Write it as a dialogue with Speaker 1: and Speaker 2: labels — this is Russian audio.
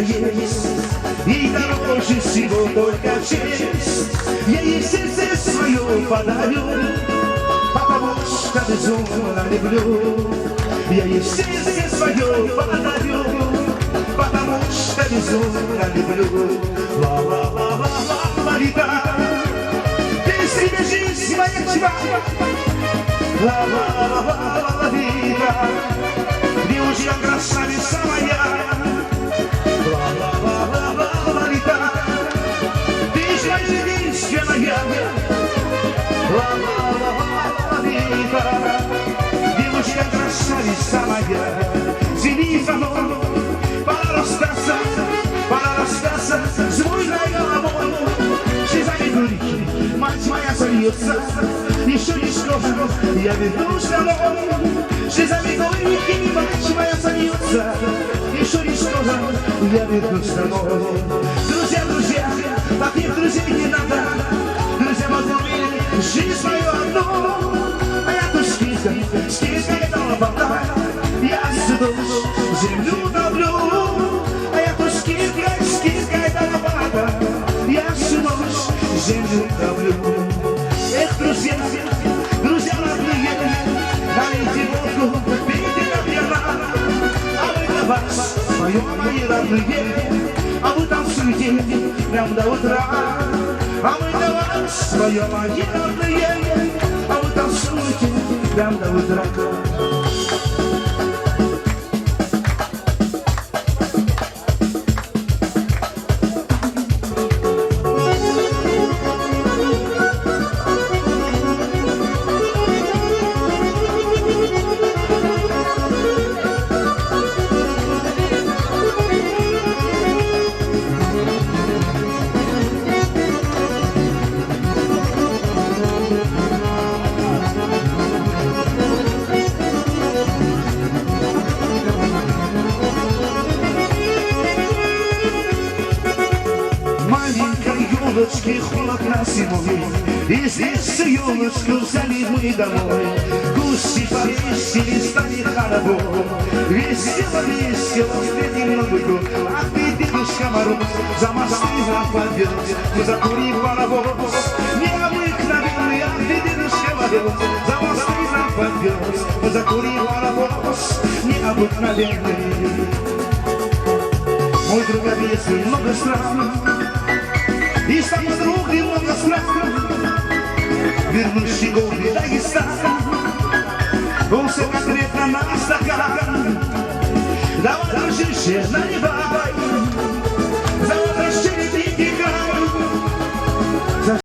Speaker 1: девушка есть, ей дороже всего только честь. Я ей сердце свое подарю, потому что безумно люблю. Я ей сердце свое подарю, потому что безумно люблю. Ла-ла-ла-ла-ла-ла-ла-ла. Ты себе жизнь моя чува. Ла-ла-ла-ла-ла-ла-ла-ла. Девушка красавица моя. Ла-ла-ла-ла-ла-ла-ла. Ты же единственная. Ла-ла-ла-ла-ла-ла-ла. Девушка красавица моя. Зени за мной, пора расстаться, с мужной головой. Слезами горькими мать моя сольется, еще не скоро я вернусь домой. Слезами горькими мать моя сольется, еще не скоро я вернусь домой. Друзья, друзья, таких друзей не надо. Друзья могут видеть жизнь свою одну, а я тут скидка этого вода. Я сюда землю топлю, а я тут скидка этого вода. Я сюда землю топлю. Эх, друзья, друзья родные, налейте водку, пейте напьяна. А вы для вас, мои родные, а вы танцуйте прям до утра. А мы для вас, мои родные, а вы танцуйте прям до утра. Елочки, холодно зимой, и здесь елочку взяли мы домой. Кусти повесили, стали хоровод, весело, весело встретим Новый год. А ты, Дедушка Мороз, за мосты нам повез, мы закурим паровоз. Необыкновенный, а ты, Дедушка Мороз, за мосты нам повез, мы закурим паровоз. Необыкновенный. Мой друг объездил много стран, и с тобой друг немного стран. Вернущий годы Дагестан, он все конкретно на стакан. Давай, дружище, наливай.